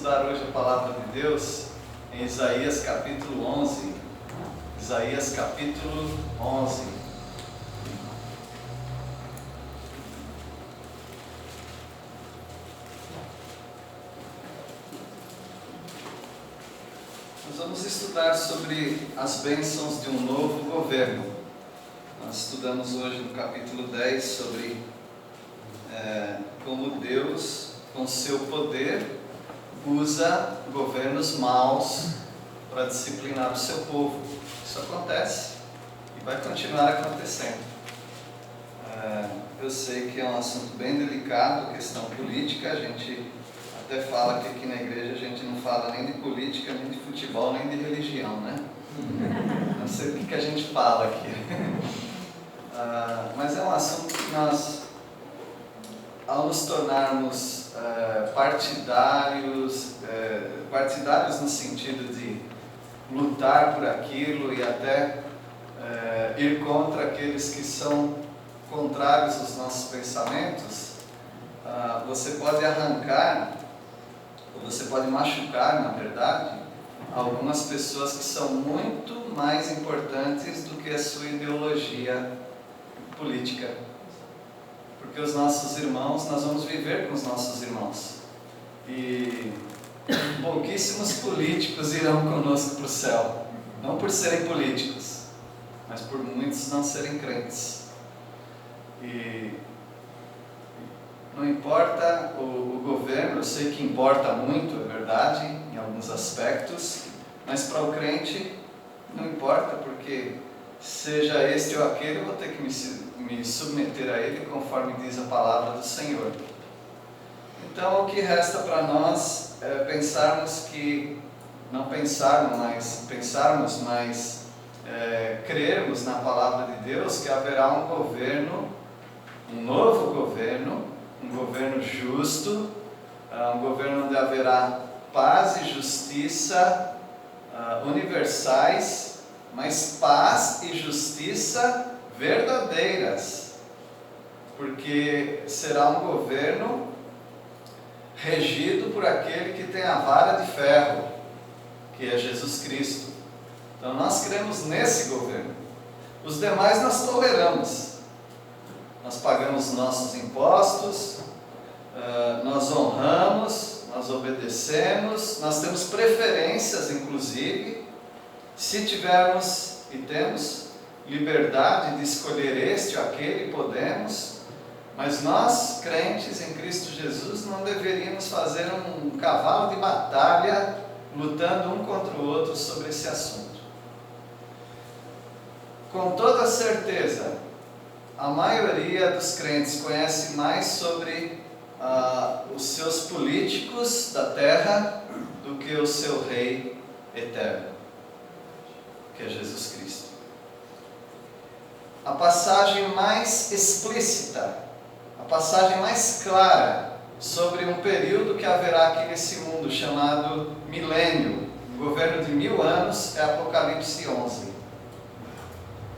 estudar hoje a palavra de Deus em Isaías capítulo 11. Isaías capítulo 11. Nós vamos estudar sobre as bênçãos de um novo governo. Nós estudamos hoje no capítulo 10 sobre como Deus, com seu poder, usa governos maus para disciplinar o seu povo. Isso acontece e vai continuar acontecendo. Eu sei que é um assunto bem delicado, questão política. A gente até fala que aqui na igreja a gente não fala nem de política, nem de futebol, nem de religião, né? Não sei o que a gente fala aqui. Mas é um assunto que nós, ao nos tornarmos partidários no sentido de lutar por aquilo e até ir contra aqueles que são contrários aos nossos pensamentos, você pode arrancar, ou você pode machucar, na verdade, algumas pessoas que são muito mais importantes do que a sua ideologia política. Porque os nossos irmãos, nós vamos viver com os nossos irmãos. E pouquíssimos políticos irão conosco para o céu. Não por serem políticos, mas por muitos não serem crentes. E não importa o governo, eu sei que importa muito, é verdade, em alguns aspectos, mas para o crente não importa, porque seja este ou aquele, eu vou ter que me submeter a ele conforme diz a palavra do Senhor. Então o que resta para nós é pensarmos que, não pensarmos, mas crermos na palavra de Deus que haverá um governo, um novo governo, um governo justo, um governo onde haverá paz e justiça universais, mas paz e justiça verdadeiras, porque será um governo regido por aquele que tem a vara de ferro, que é Jesus Cristo. Então nós cremos nesse governo. Os demais nós toleramos. Nós pagamos nossos impostos, nós honramos, nós obedecemos, nós temos preferências, inclusive. Se tivermos e temos liberdade de escolher este ou aquele, podemos, mas nós, crentes em Cristo Jesus, não deveríamos fazer um cavalo de batalha lutando um contra o outro sobre esse assunto. Com toda certeza, a maioria dos crentes conhece mais sobre os seus políticos da terra do que o seu Rei eterno, que é Jesus Cristo. A passagem mais explícita, a passagem mais clara sobre um período que haverá aqui nesse mundo chamado milênio, um governo de 1000 anos, é Apocalipse 11.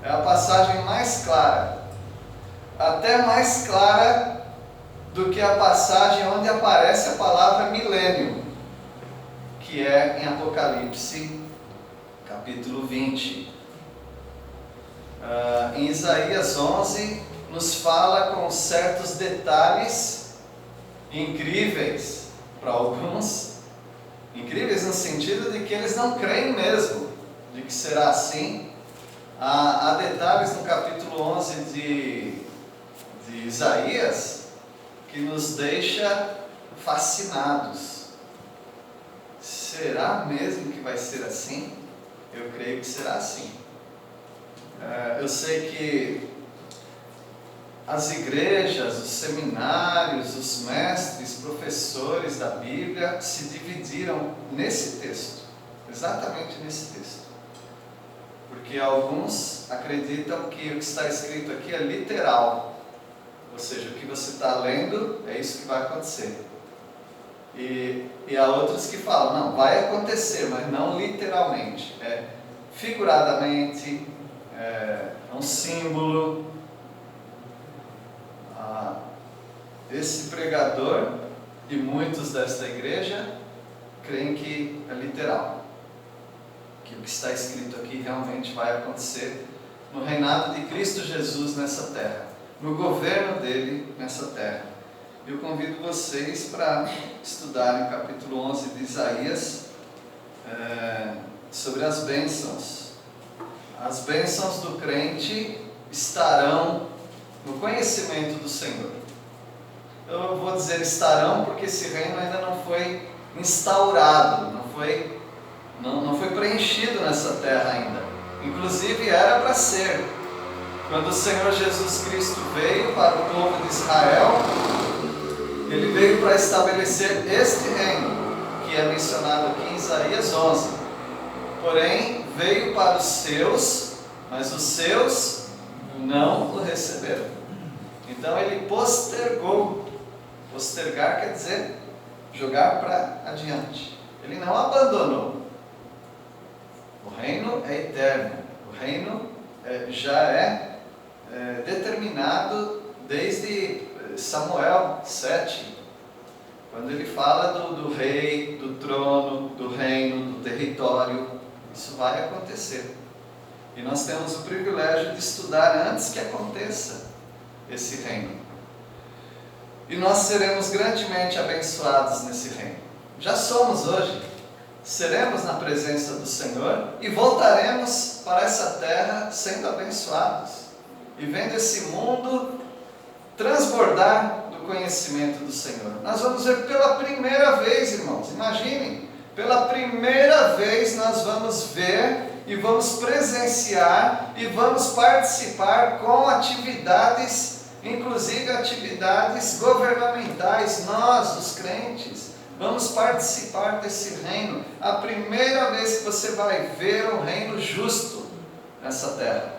É a passagem mais clara, até mais clara do que a passagem onde aparece a palavra milênio, que é em Apocalipse capítulo 20. Em Isaías 11 nos fala com certos detalhes incríveis para alguns, incríveis no sentido de que eles não creem mesmo de que será assim. Há detalhes no capítulo 11 de Isaías que nos deixa fascinados. Será mesmo que vai ser assim? Eu creio que será assim. Eu sei que as igrejas, os seminários, os mestres, professores da Bíblia se dividiram nesse texto, exatamente nesse texto. Porque alguns acreditam que o que está escrito aqui é literal, ou seja, o que você está lendo é isso que vai acontecer. E há outros que falam, não, vai acontecer, mas não literalmente, figuradamente, é um símbolo. Esse pregador e muitos desta igreja literal. Que o que está escrito aqui realmente vai acontecer no reinado de Cristo Jesus nessa terra, no governo dele nessa terra. Eu convido vocês para estudarem o capítulo 11 de Isaías, sobre as bênçãos. As bênçãos do crente estarão no conhecimento do Senhor. Eu vou dizer estarão porque esse reino ainda não foi instaurado, não foi preenchido nessa terra ainda. Inclusive era para ser. Quando o Senhor Jesus Cristo veio para o povo de Israel, Ele veio para estabelecer este reino, que é mencionado aqui em Isaías 11. Porém, veio para os seus, mas os seus não o receberam. Então Ele postergou. Postergar quer dizer jogar para adiante. Ele não abandonou. O reino é eterno. O reino já é determinado desde Samuel 7, quando ele fala do rei, do trono, do reino, do território. Isso vai acontecer. E nós temos o privilégio de estudar antes que aconteça esse reino. E nós seremos grandemente abençoados nesse reino. Já somos hoje. Seremos na presença do Senhor e voltaremos para essa terra sendo abençoados e vendo esse mundo transbordar do conhecimento do Senhor. Nós vamos ver pela primeira vez, irmãos, imaginem, pela primeira vez nós vamos ver e vamos presenciar e vamos participar com atividades, inclusive atividades governamentais. Nós, os crentes, vamos participar desse reino. A primeira vez que você vai ver um reino justo nessa terra.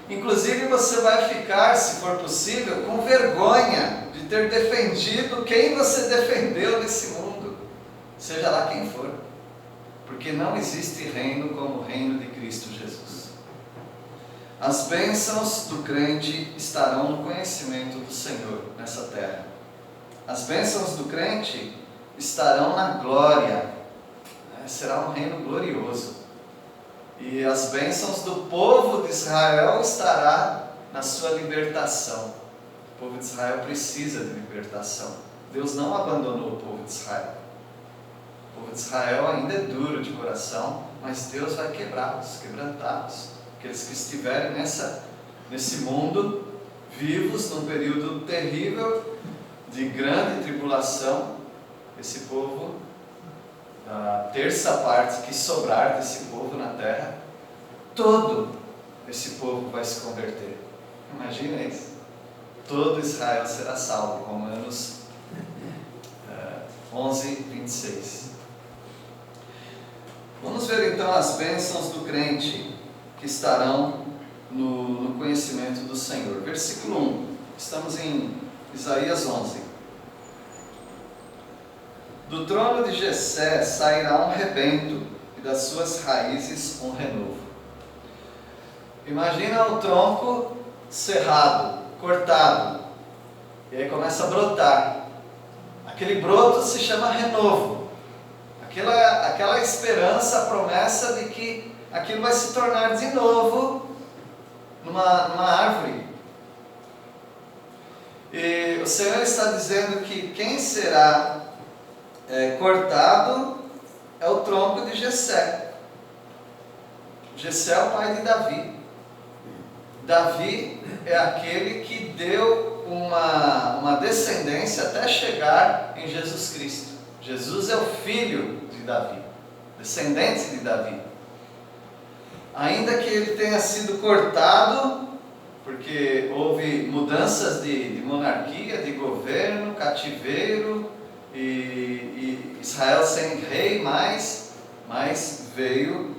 Inclusive você vai ficar, se for possível, com vergonha de ter defendido quem você defendeu nesse mundo, seja lá quem for. Porque não existe reino como o reino de Cristo Jesus. As bênçãos do crente estarão no conhecimento do Senhor nessa terra. As bênçãos do crente estarão na glória. Será um reino glorioso. E as bênçãos do povo de Israel estará na sua libertação. O povo de Israel precisa de libertação. Deus não abandonou o povo de Israel. O povo de Israel ainda é duro de coração, mas Deus vai quebrá-los, quebrantá-los. Aqueles que estiverem nesse mundo, vivos num período terrível, de grande tribulação, esse povo, a terça parte que sobrar desse povo na terra, todo esse povo vai se converter. Imagina isso. Todo Israel será salvo. Romanos 11, 26. Vamos ver então as bênçãos do crente que estarão no conhecimento do Senhor. Versículo 1. Estamos em Isaías 11. Do trono de Jessé sairá um rebento, e das suas raízes um renovo. Imagina um tronco cerrado, cortado, e aí começa a brotar. Aquele broto se chama renovo. Aquela esperança, a promessa de que aquilo vai se tornar de novo numa árvore. E o Senhor está dizendo que quem será cortado é o tronco de Jessé. Jessé é o pai de Davi. Davi é aquele que deu uma descendência até chegar em Jesus Cristo. Jesus é o filho de Davi, descendente de Davi. Ainda que ele tenha sido cortado, porque houve mudanças de monarquia, de governo, cativeiro, e Israel sem rei mais, mas veio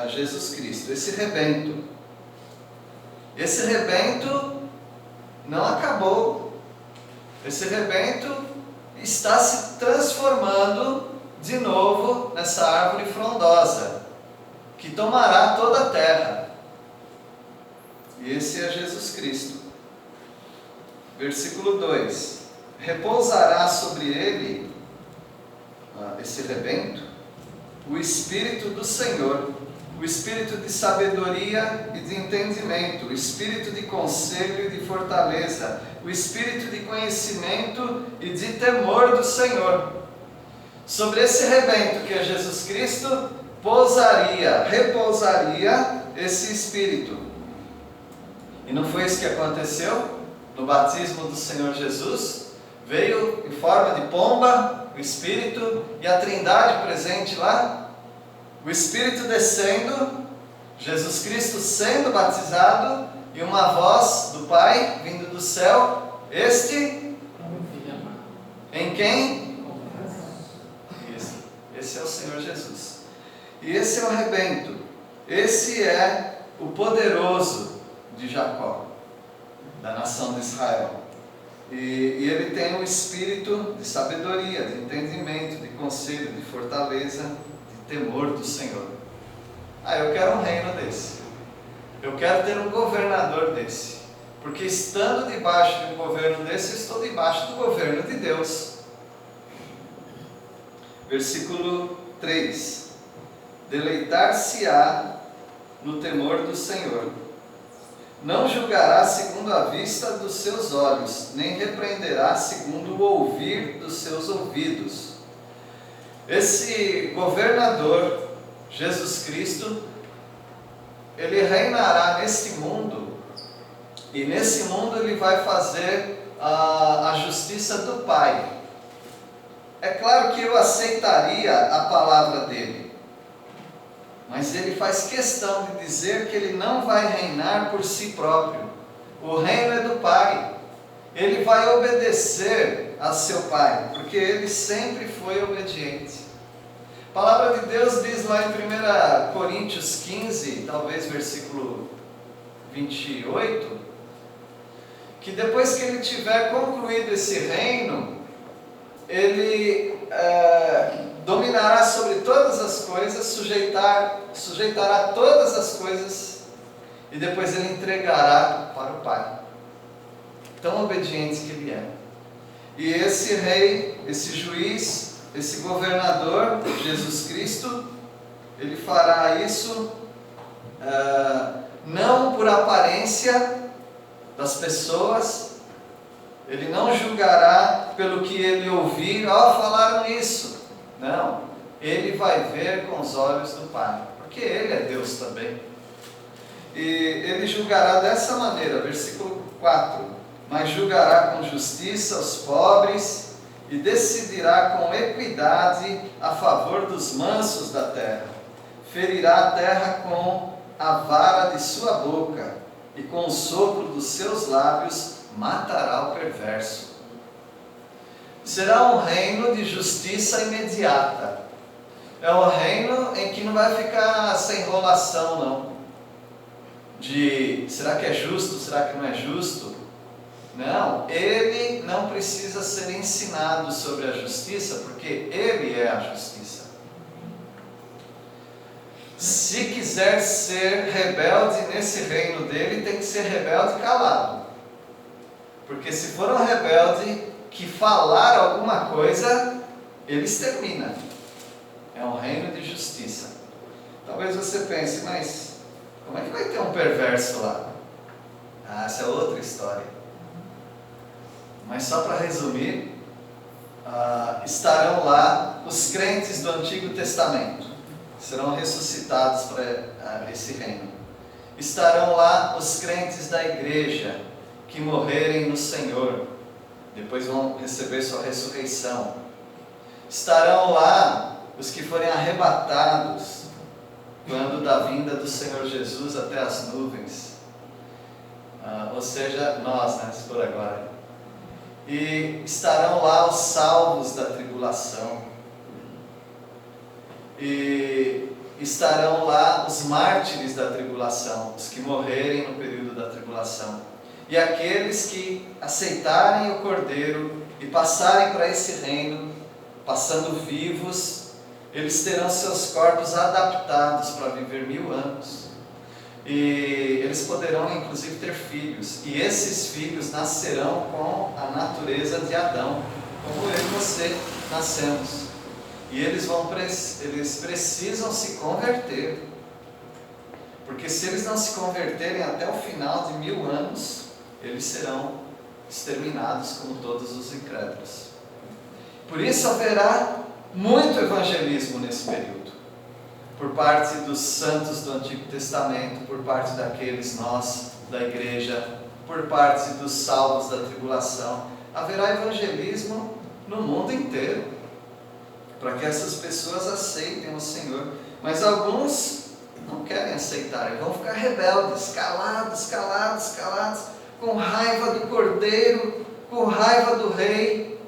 Jesus Cristo, esse rebento. Esse rebento não acabou. Esse rebento está se transformando de novo nessa árvore frondosa, que tomará toda a terra. E esse é Jesus Cristo. Versículo 2. Repousará sobre ele, esse rebento, o Espírito do Senhor, o Espírito de sabedoria e de entendimento, o Espírito de conselho e de fortaleza, o Espírito de conhecimento e de temor do Senhor. Sobre esse rebento que é Jesus Cristo, repousaria esse Espírito. E não foi isso que aconteceu no batismo do Senhor Jesus? Veio em forma de pomba, o Espírito e a Trindade presente lá. O Espírito descendo, Jesus Cristo sendo batizado e uma voz do Pai vindo do céu: este em quem? Esse é o Senhor Jesus. E esse é o rebento. Esse é o poderoso de Jacó, da nação de Israel. E ele tem um espírito de sabedoria, de entendimento, de conselho, de fortaleza, de temor do Senhor. Eu quero um reino desse. Eu quero ter um governador desse. Porque estando debaixo de um governo desse, estou debaixo do governo de Deus. Versículo 3. Deleitar-se-á no temor do Senhor. Não julgará segundo a vista dos seus olhos, nem repreenderá segundo o ouvir dos seus ouvidos. Esse governador, Jesus Cristo, ele reinará neste mundo, e nesse mundo ele vai fazer a justiça do Pai. É claro que eu aceitaria a palavra dele, mas ele faz questão de dizer que ele não vai reinar por si próprio. O reino é do Pai. Ele vai obedecer a seu Pai, porque ele sempre foi obediente. A palavra de Deus diz lá em 1 Coríntios 15, talvez versículo 28, que depois que ele tiver concluído esse reino, ele dominará sobre todas as coisas, sujeitará todas as coisas, e depois ele entregará para o Pai. Tão obediente que ele é. E esse rei, esse juiz, esse governador, Jesus Cristo, ele fará isso não por aparência das pessoas. Ele não julgará pelo que ele ouvir: falaram isso. Não, ele vai ver com os olhos do Pai, porque ele é Deus também. E ele julgará dessa maneira, versículo 4: mas julgará com justiça os pobres e decidirá com equidade a favor dos mansos da terra. Ferirá a terra com a vara de sua boca, e com o sopro dos seus lábios matará o perverso. Será um reino de justiça imediata. É um reino em que não vai ficar sem enrolação, não. Será que é justo? Será que não é justo? Não, ele não precisa ser ensinado sobre a justiça, porque ele é a justiça. Se quiser ser rebelde nesse reino dele, tem que ser rebelde calado. Porque se for um rebelde que falar alguma coisa, ele extermina. É um reino de justiça. Talvez você pense: mas como é que vai ter um perverso lá? Essa é outra história. Mas só para resumir, estarão lá os crentes do Antigo Testamento. Serão ressuscitados para esse reino. Estarão lá os crentes da igreja que morrerem no Senhor, depois vão receber sua ressurreição. Estarão lá os que forem arrebatados quando da vinda do Senhor Jesus até as nuvens, ou seja, nós, se for agora. E estarão lá os salvos da tribulação, e estarão lá os mártires da tribulação, os que morrerem no período da tribulação. E aqueles que aceitarem o Cordeiro e passarem para esse reino, passando vivos, eles terão seus corpos adaptados para viver 1000 anos. E eles poderão inclusive ter filhos. E esses filhos nascerão com a natureza de Adão, como eu e você nascemos. E eles precisam se converter. Porque se eles não se converterem até o final de 1000 anos, eles serão exterminados como todos os incrédulos. Por isso haverá muito evangelismo nesse período. Por parte dos santos do Antigo Testamento, por parte daqueles nós da igreja, por parte dos salvos da tribulação. Haverá evangelismo no mundo inteiro, para que essas pessoas aceitem o Senhor. Mas alguns não querem aceitar, vão ficar rebeldes, calados, com raiva do Cordeiro, com raiva do Rei,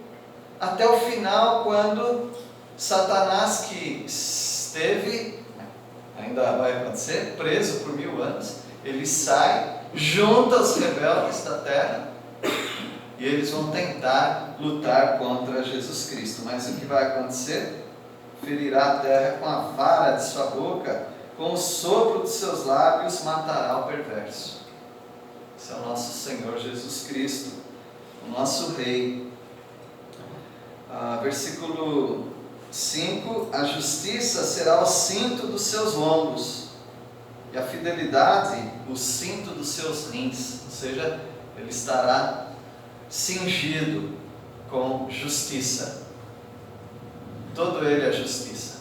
até o final, quando Satanás, que esteve, ainda vai acontecer, preso por 1000 anos, ele sai, junta os rebeldes da terra, e eles vão tentar lutar contra Jesus Cristo. Mas o que vai acontecer? Ferirá a terra com a vara de sua boca, com o sopro de seus lábios matará o perverso. Esse é o nosso Senhor Jesus Cristo, o nosso Rei. Versículo 5: a justiça será o cinto dos seus lombos, e a fidelidade o cinto dos seus rins. Ou seja, ele estará cingido com justiça. Todo ele é justiça.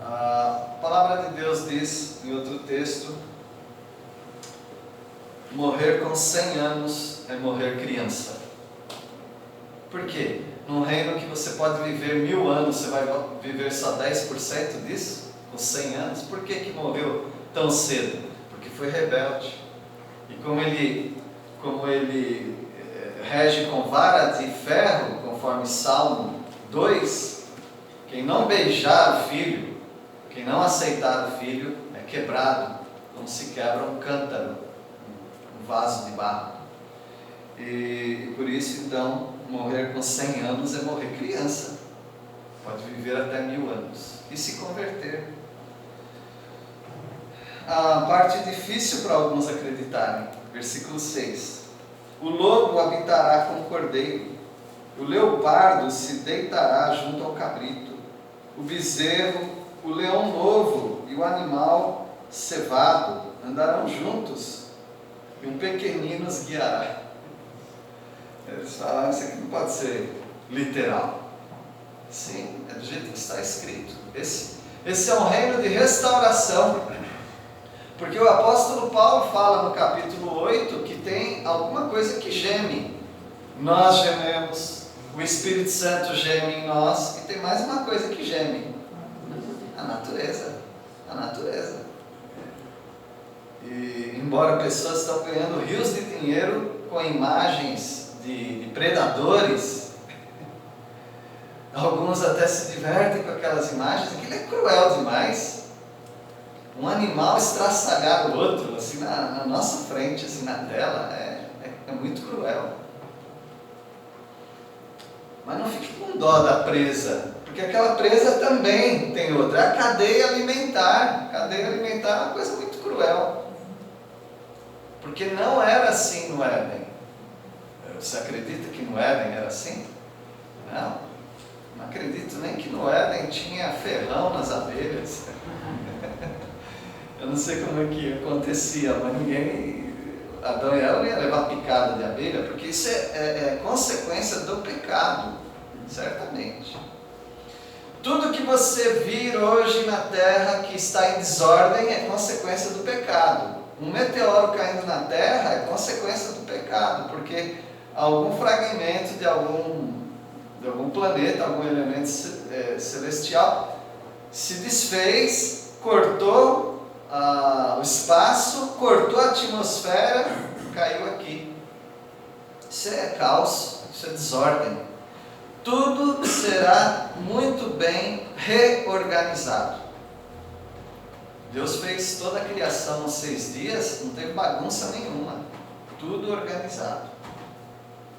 A palavra de Deus diz em outro texto: morrer com 100 anos é morrer criança. Por quê? Num reino que você pode viver 1000 anos, você vai viver só 10% disso? Com 100 anos? Por que morreu tão cedo? Porque foi rebelde. E como ele rege com vara de ferro, conforme Salmo 2, quem não beijar o filho, quem não aceitar o filho, é quebrado, como se quebra um cântaro, um vaso de barro. E por isso, então, morrer com 100 anos é morrer criança. Pode viver até 1000 anos e se converter. A parte difícil para alguns acreditarem, versículo 6: o lobo habitará com o cordeiro, o leopardo se deitará junto ao cabrito, o bezerro, o leão novo e o animal cevado andarão juntos, e um pequenino os guiará. Eles falam: isso aqui não pode ser literal. Sim, é do jeito que está escrito. Esse é um reino de restauração. Porque o apóstolo Paulo fala no capítulo 8 que tem alguma coisa que geme. Nós gememos, o Espírito Santo geme em nós, e tem mais uma coisa que geme: a natureza. A natureza. E embora pessoas estão ganhando rios de dinheiro com imagens de predadores, alguns até se divertem com aquelas imagens. Aquilo é cruel demais. Um animal estraçalhar o outro assim na nossa frente, assim na tela, é muito cruel. Mas não fique com dó da presa, porque aquela presa também tem outra. É a cadeia alimentar. A cadeia alimentar é uma coisa muito cruel, porque não era assim no Éden. Você acredita que no Éden era assim? Não acredito nem que no Éden tinha ferrão nas abelhas. Eu não sei como é que acontecia, mas Adão e Eva não iam levar picada de abelha, porque isso é consequência do pecado, certamente. Tudo que você vir hoje na terra que está em desordem é consequência do pecado. Um meteoro caindo na terra é consequência do pecado, porque algum fragmento de algum planeta, algum elemento celestial se desfez, cortou o espaço, cortou a atmosfera, caiu aqui. Isso é caos, isso é desordem. Tudo será muito bem reorganizado. Deus fez toda a criação em 6 dias, não teve bagunça nenhuma, tudo organizado.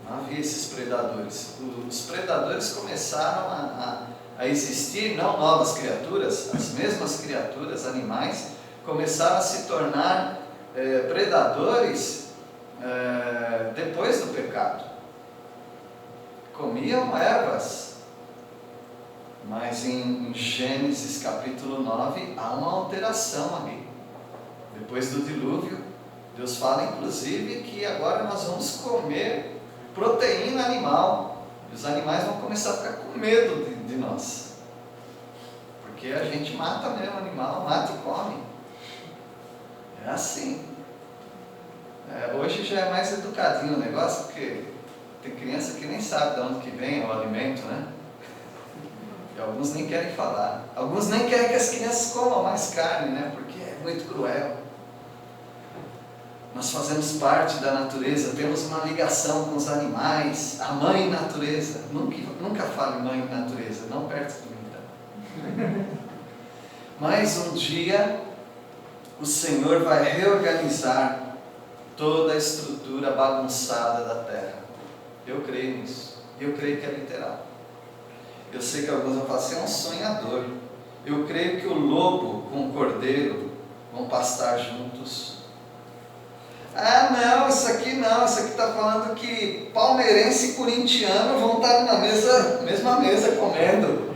Não havia esses predadores. Os predadores começaram a existir, não novas criaturas, as mesmas criaturas, animais, começaram a se tornar predadores depois do pecado. Comiam ervas, Mas em Gênesis capítulo 9 há uma alteração ali. Depois do dilúvio, Deus fala inclusive que agora nós vamos comer proteína animal. E os animais vão começar a ficar com medo de nós. Porque a gente mata mesmo o animal, mata e come. É assim. Hoje já é mais educadinho o negócio, porque tem criança que nem sabe de onde que vem o alimento, né? E alguns nem querem falar. Alguns nem querem que as crianças comam mais carne, né? Porque é muito cruel. Nós fazemos parte da natureza, temos uma ligação com os animais, a mãe natureza. Nunca fale mãe natureza, não perto de mim, tá? Mas um dia o Senhor vai reorganizar toda a estrutura bagunçada da terra. Eu creio nisso. Eu creio que é literal. Eu sei que alguns vão falar, você é um sonhador. Eu creio que o lobo com o cordeiro vão pastar juntos. Ah, não, isso aqui está falando que palmeirense e corintiano vão estar na mesma mesa comendo.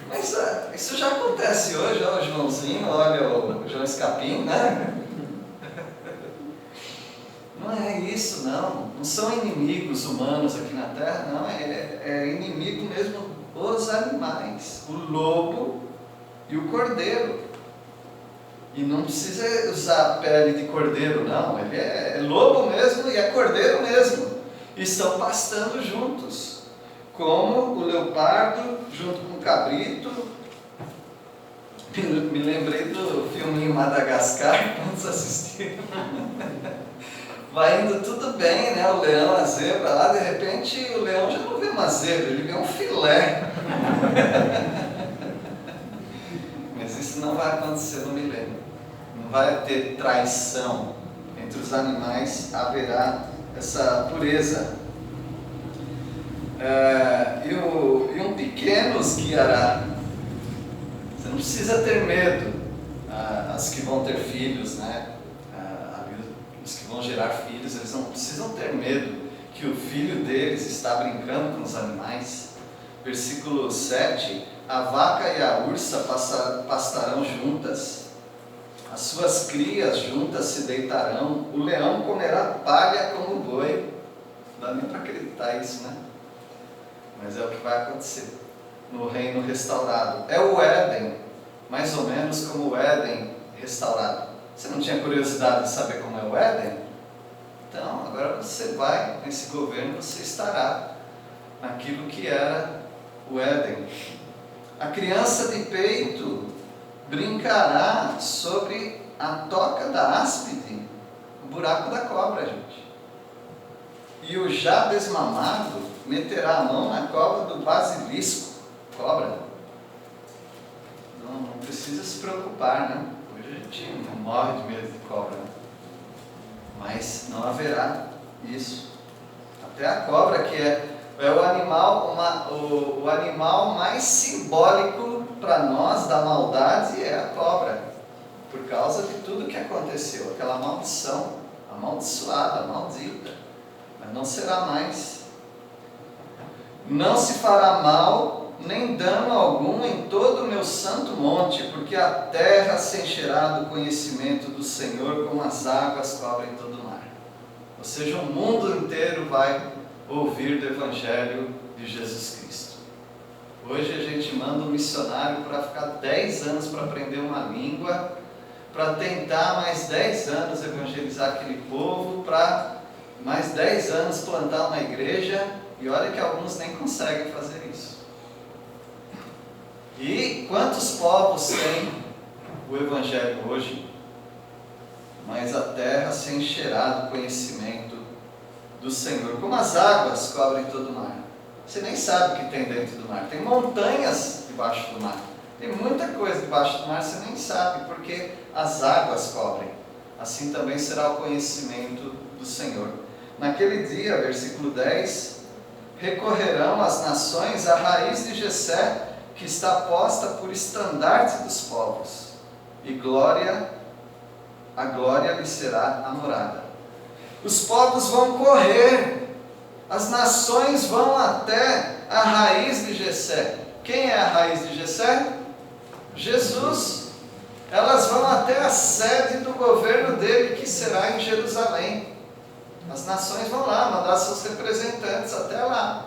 Mas isso já acontece hoje, olha o Joãozinho, olha o João Escapim, né? Não é isso, não. Não são inimigos humanos aqui na terra, não. É inimigo mesmo os animais, o lobo e o cordeiro. E não precisa usar pele de cordeiro, não. Ele é lobo mesmo e é cordeiro mesmo. E estão pastando juntos. Como o leopardo junto com o cabrito. Me lembrei do filminho Madagascar, quando assistiram. Vai indo tudo bem, né? O leão, a zebra lá, de repente o leão já não vê uma zebra, ele vê um filé. Mas isso não vai acontecer no milênio. Não vai ter traição entre os animais, haverá essa pureza. E um pequeno os guiará. Você não precisa ter medo. As que vão ter filhos, né? Os que vão gerar filhos, eles não precisam ter medo que o filho deles está brincando com os animais. Versículo 7, a vaca e a ursa pastarão juntas, as suas crias juntas se deitarão, o leão comerá palha como o boi. Não dá nem para acreditar isso, né? Mas é o que vai acontecer no reino restaurado. É o Éden, mais ou menos como o Éden restaurado. Você não tinha curiosidade de saber como é o Éden? Então, agora você vai nesse governo, você estará naquilo que era o Éden. A criança de peito brincará sobre a toca da áspide, o buraco da cobra, gente. E o já desmamado meterá a mão na cova do basilisco, cobra. Não precisa se preocupar, né? Hoje a gente não morre de medo de cobra, né? Mas não haverá isso. Até a cobra, que é o animal mais simbólico para nós da maldade, é a cobra, por causa de tudo que aconteceu, aquela maldição, amaldiçoada, maldita, mas não será mais. Não se fará mal, nem dano algum em todo o meu santo monte, porque a terra se encherá do conhecimento do Senhor, como as águas cobrem todo o mar. Ou seja, o mundo inteiro vai ouvir do Evangelho de Jesus Cristo. Hoje a gente manda um missionário para ficar 10 anos para aprender uma língua, para tentar mais 10 anos evangelizar aquele povo, para mais 10 anos plantar uma igreja, e olha que alguns nem conseguem fazer isso. E quantos povos tem o Evangelho hoje? Mas a terra se encherá do conhecimento do Senhor, como as águas cobrem todo o mar. Você nem sabe o que tem dentro do mar. Tem montanhas debaixo do mar. Tem muita coisa debaixo do mar, você nem sabe, porque as águas cobrem. Assim também será o conhecimento do Senhor. Naquele dia, versículo 10, recorrerão as nações à raiz de Jessé, que está posta por estandarte dos povos, e a glória lhe será a morada. Os povos vão correr, as nações vão até a raiz de Jessé. Quem é a raiz de Jessé? Jesus. Elas vão até a sede do governo dele, que será em Jerusalém. As nações vão lá, mandar seus representantes até lá.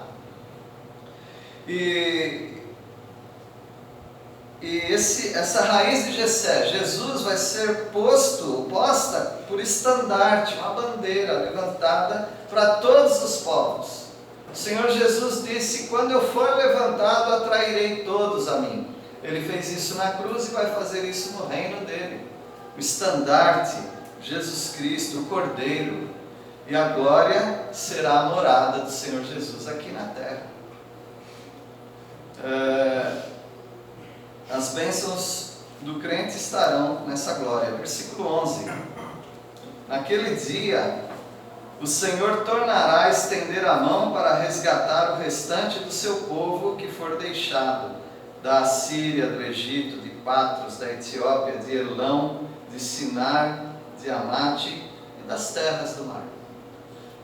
Essa raiz de Jessé, Jesus, vai ser posta por estandarte, uma bandeira levantada para todos os povos. O Senhor Jesus disse: quando eu for levantado, atrairei todos a mim. Ele fez isso na cruz e vai fazer isso no reino dele. O estandarte, Jesus Cristo, o Cordeiro, e a glória será a morada do Senhor Jesus aqui na terra. As bênçãos do crente estarão nessa glória. Versículo 11. Naquele dia, o Senhor tornará a estender a mão para resgatar o restante do seu povo que for deixado da Assíria, do Egito, de Patros, da Etiópia, de Elão, de Sinar, de Amate e das terras do mar.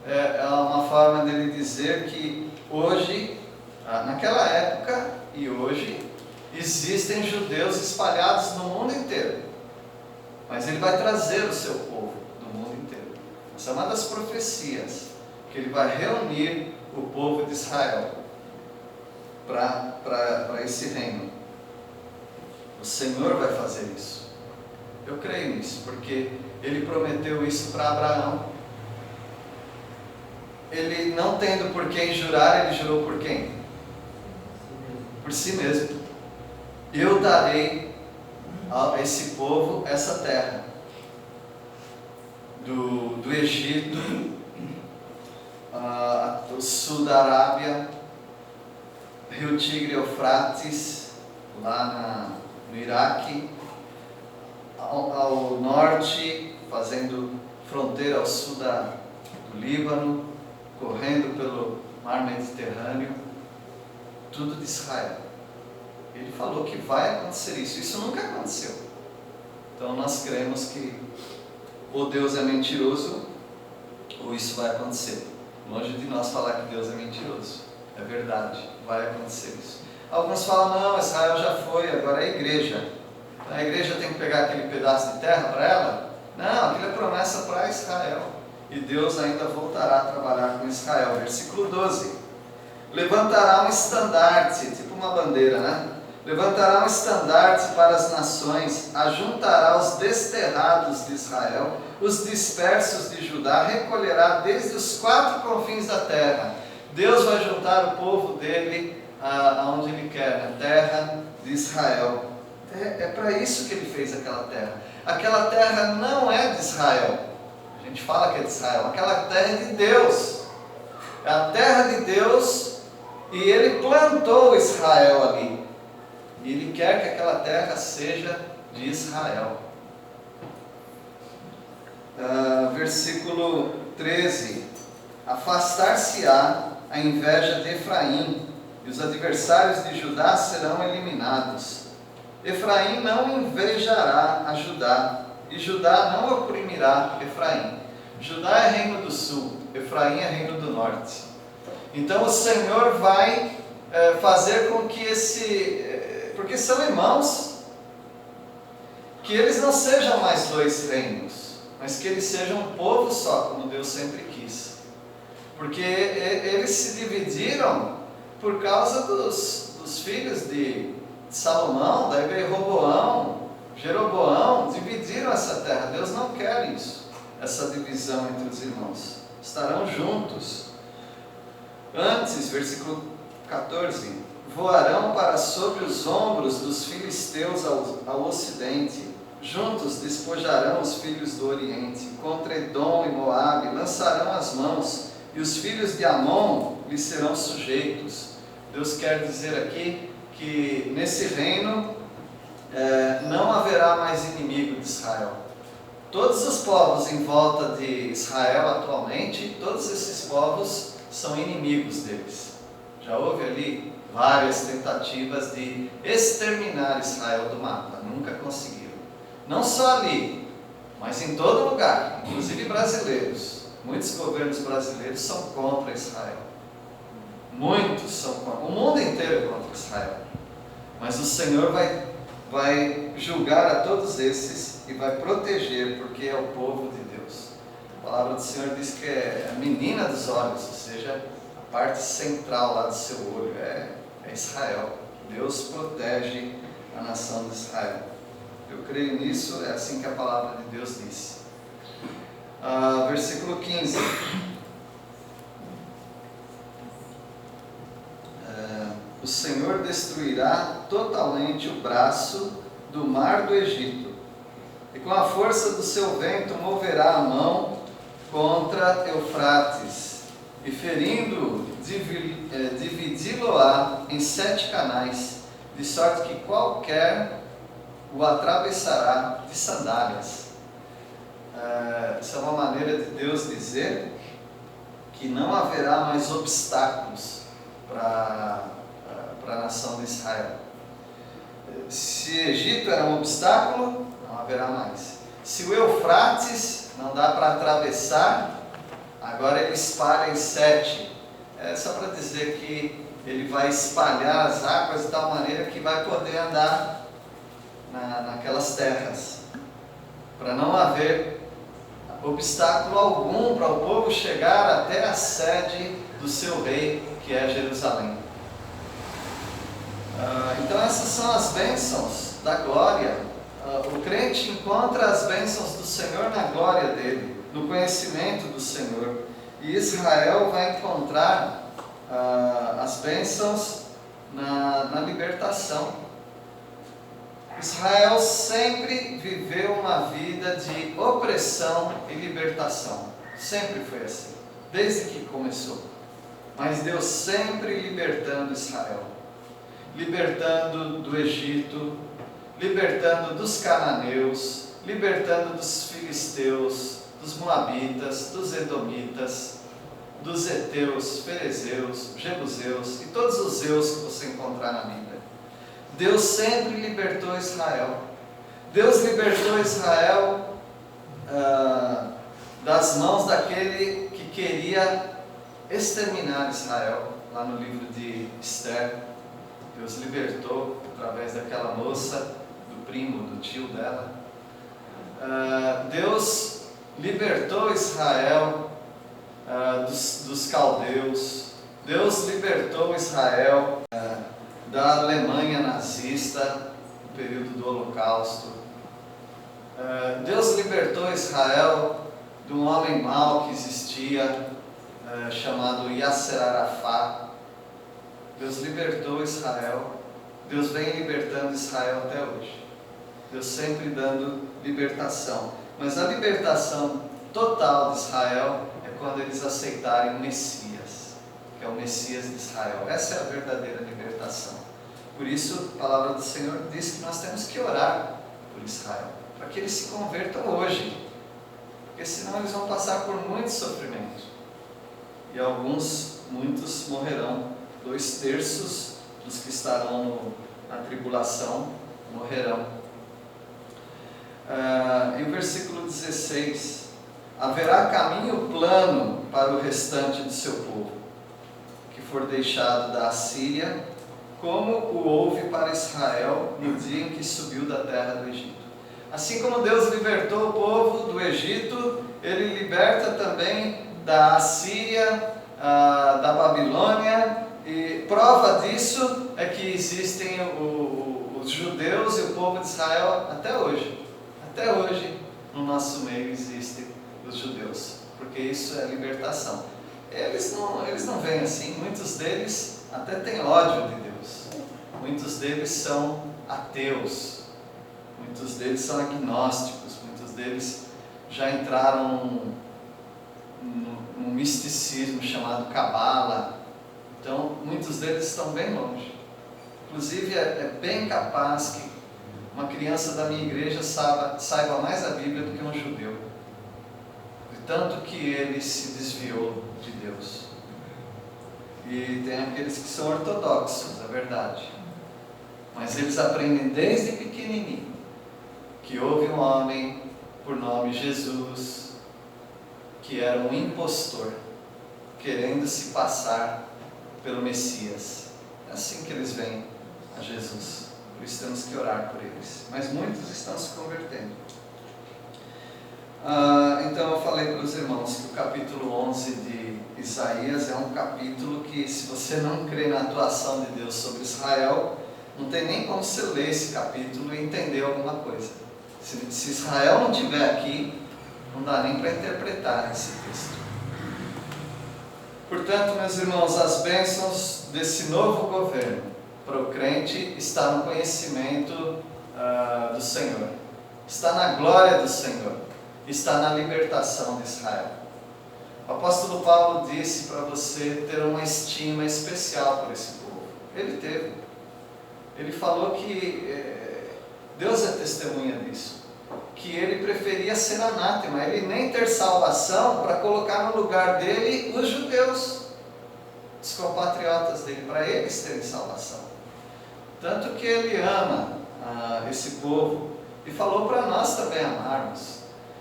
É uma forma dele dizer que hoje, naquela época e hoje, existem judeus espalhados no mundo inteiro, mas ele vai trazer o seu povo do mundo inteiro. Essa é uma das profecias, que ele vai reunir o povo de Israel para esse reino. O Senhor vai fazer isso. Eu creio nisso, porque ele prometeu isso para Abraão. Ele, não tendo por quem jurar, ele jurou por quem? Por si mesmo. Eu darei a esse povo essa terra do Egito, do sul da Arábia, Rio Tigre e Eufrates, lá no Iraque, ao norte, fazendo fronteira ao sul do Líbano, correndo pelo mar Mediterrâneo, tudo de Israel. Ele falou que vai acontecer isso. Isso nunca aconteceu. Então nós cremos que ou Deus é mentiroso, ou isso vai acontecer. Longe de nós falar que Deus é mentiroso. É verdade, vai acontecer isso. Alguns falam: não, Israel já foi, agora é a igreja. A igreja tem que pegar aquele pedaço de terra para ela? Não, aquilo é promessa para Israel. E Deus ainda voltará a trabalhar com Israel. Versículo 12. Levantará um estandarte, tipo uma bandeira, né? Levantará um estandarte para as nações, ajuntará os desterrados de Israel, os dispersos de Judá, recolherá desde os 4 confins da terra. Deus vai juntar o povo dele aonde ele quer, na terra de Israel. É para isso que ele fez aquela terra. Aquela terra não é de Israel. A gente fala que é de Israel. Aquela terra é de Deus. É a terra de Deus, e ele plantou Israel ali. E ele quer que aquela terra seja de Israel. Versículo 13. Afastar-se-á a inveja de Efraim, e os adversários de Judá serão eliminados. Efraim não invejará a Judá, e Judá não oprimirá Efraim. Judá é reino do sul, Efraim é reino do norte. Então o Senhor vai fazer com que porque são irmãos, que eles não sejam mais 2 reinos, mas que eles sejam um povo só, como Deus sempre quis. Porque eles se dividiram por causa dos filhos de Salomão, daí veio Roboão, Jeroboão, dividiram essa terra. Deus não quer isso, essa divisão entre os irmãos. Estarão juntos. Antes, versículo 14, voarão para sobre os ombros dos filisteus ao ocidente, juntos despojarão os filhos do oriente, contra Edom e Moabe lançarão as mãos, e os filhos de Amon lhes serão sujeitos. Deus quer dizer aqui que nesse reino não haverá mais inimigo de Israel. Todos os povos em volta de Israel atualmente, todos esses povos são inimigos deles. Já houve ali várias tentativas de exterminar Israel do mapa, nunca conseguiram. Não só ali, mas em todo lugar, inclusive brasileiros. Muitos governos brasileiros são contra Israel. Muitos são contra, o mundo inteiro é contra Israel. Mas o Senhor vai julgar a todos esses e vai proteger, porque é o povo de Deus. A palavra do Senhor diz que é a menina dos olhos, ou seja, a parte central lá do seu olho é Israel. Deus protege a nação de Israel. Eu creio nisso, é assim que a palavra de Deus diz. Versículo 15. O Senhor destruirá totalmente o braço do mar do Egito, e com a força do seu vento moverá a mão contra Eufrates, e ferindo, dividi-lo-á em 7 canais, de sorte que qualquer o atravessará de sandálias. Essa é uma maneira de Deus dizer que não haverá mais obstáculos para a nação de Israel. Se Egito era um obstáculo, não haverá mais. Se o Eufrates não dá para atravessar, agora ele espalha em 7. É só para dizer que ele vai espalhar as águas de tal maneira que vai poder andar naquelas terras, para não haver obstáculo algum para o povo chegar até a sede do seu rei, que é Jerusalém. Então essas são as bênçãos da glória. O crente encontra as bênçãos do Senhor na glória dele, no conhecimento do Senhor. E Israel vai encontrar as bênçãos na libertação. Israel sempre viveu uma vida de opressão e libertação. Sempre foi assim, desde que começou. Mas Deus sempre libertando Israel. Libertando do Egito, libertando dos cananeus, libertando dos filisteus, dos moabitas, dos edomitas, dos heteus, ferezeus, jebuseus e todos os zeus que você encontrar na Bíblia. Deus sempre libertou Israel. Deus libertou Israel das mãos daquele que queria exterminar Israel, lá no livro de Esther. Deus libertou através daquela moça, do primo, do tio dela. Deus libertou Israel dos caldeus. Deus libertou Israel da Alemanha nazista, no período do Holocausto. Deus libertou Israel de um homem mau que existia, chamado Yasser Arafat. Deus libertou Israel. Deus vem libertando Israel até hoje. Deus sempre dando libertação. Mas a libertação total de Israel é quando eles aceitarem o Messias, que é o Messias de Israel. Essa é a verdadeira libertação. Por isso, a palavra do Senhor diz que nós temos que orar por Israel, para que eles se convertam hoje, porque senão eles vão passar por muito sofrimento. E muitos morrerão. 2/3 dos que estarão na tribulação morrerão. E o versículo 16: haverá caminho plano para o restante do seu povo, que for deixado da Assíria, como o houve para Israel no dia em que subiu da terra do Egito. Assim como Deus libertou o povo do Egito, Ele liberta também da Assíria, da Babilônia. E prova disso é que existem os judeus e o povo de Israel até hoje. Até hoje, no nosso meio, existem os judeus, porque isso é libertação. Eles não veem assim. Muitos deles até têm ódio de Deus. Muitos deles são ateus. Muitos deles são agnósticos. Muitos deles já entraram num misticismo chamado Cabala. Então, muitos deles estão bem longe. Inclusive, é bem capaz que uma criança da minha igreja saiba mais a Bíblia do que um judeu. De tanto que ele se desviou de Deus. E tem aqueles que são ortodoxos, é verdade. Mas eles aprendem desde pequenininho que houve um homem por nome Jesus, que era um impostor, querendo se passar pelo Messias. É assim que eles vêm a Jesus. Por isso temos que orar por eles. Mas muitos estão se convertendo. Então eu falei para os irmãos que o capítulo 11 de Isaías é um capítulo que, se você não crê na atuação de Deus sobre Israel, não tem nem como você ler esse capítulo e entender alguma coisa. Se Israel não estiver aqui, não dá nem para interpretar esse texto. Portanto, meus irmãos, as bênçãos desse novo governo para o crente está no conhecimento do Senhor, está na glória do Senhor, está na libertação de Israel. O apóstolo Paulo disse para você ter uma estima especial por esse povo. Ele teve. Ele falou que Deus é testemunha disso, que ele preferia ser anátema, ele nem ter salvação, para colocar no lugar dele os judeus, os compatriotas dele, para eles terem salvação. Tanto que ele ama esse povo e falou para nós também amarmos.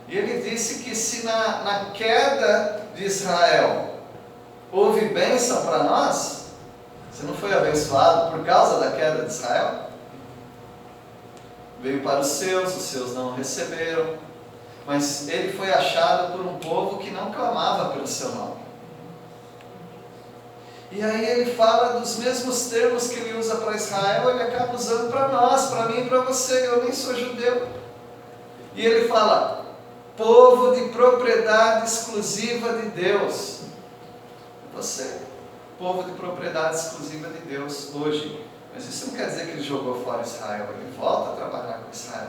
E ele disse que se na queda de Israel houve bênção para nós, você não foi abençoado por causa da queda de Israel? Veio para os seus não o receberam, mas ele foi achado por um povo que não clamava pelo seu nome. E aí ele fala dos mesmos termos que ele usa para Israel, ele acaba usando para nós, para mim e para você. Eu nem sou judeu. E ele fala, povo de propriedade exclusiva de Deus. Você, povo de propriedade exclusiva de Deus hoje. Mas isso não quer dizer que ele jogou fora Israel, ele volta a trabalhar com Israel.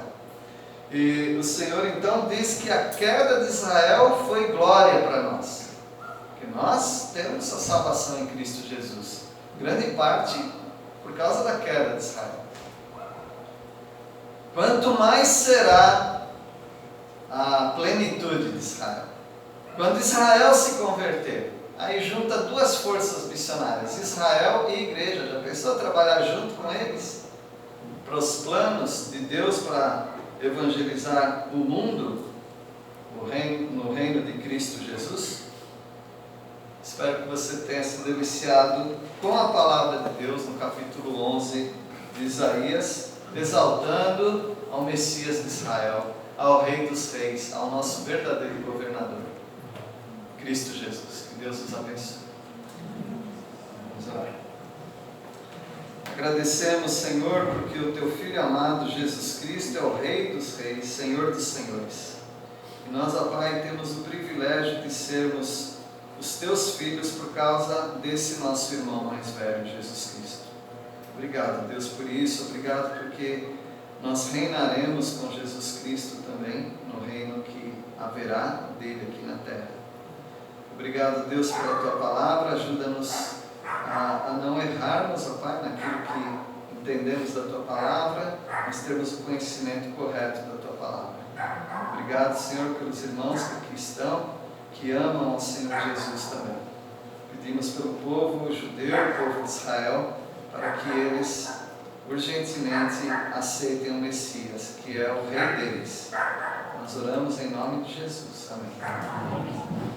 E o Senhor então diz que a queda de Israel foi glória para nós, que nós temos a salvação em Cristo Jesus, grande parte por causa da queda de Israel. Quanto mais será a plenitude de Israel, quando Israel se converter. Aí junta duas forças missionárias, Israel e igreja. Já pensou trabalhar junto com eles? Para os planos de Deus para evangelizar o mundo no reino de Cristo Jesus? Espero que você tenha se deliciado com a palavra de Deus no capítulo 11 de Isaías, exaltando ao Messias de Israel, ao Rei dos Reis, ao nosso verdadeiro governador, Cristo Jesus. Que Deus nos abençoe. Vamos orar. Agradecemos, Senhor, porque o Teu Filho amado, Jesus Cristo, é o Rei dos Reis, Senhor dos Senhores. E nós, ó Pai, temos o privilégio de sermos os Teus filhos por causa desse nosso irmão mais velho, Jesus Cristo. Obrigado, Deus, por isso. Obrigado porque nós reinaremos com Jesus Cristo também, no reino que haverá dele aqui na terra. Obrigado, Deus, pela Tua palavra. Ajuda-nos a não errarmos, ó Pai, naquilo que entendemos da Tua palavra, mas termos o conhecimento correto da Tua palavra. Obrigado, Senhor, pelos irmãos que aqui estão, que amam ao Senhor Jesus também. Pedimos pelo povo judeu, o povo de Israel, para que eles urgentemente aceitem o Messias, que é o Rei deles. Nós oramos em nome de Jesus. Amém.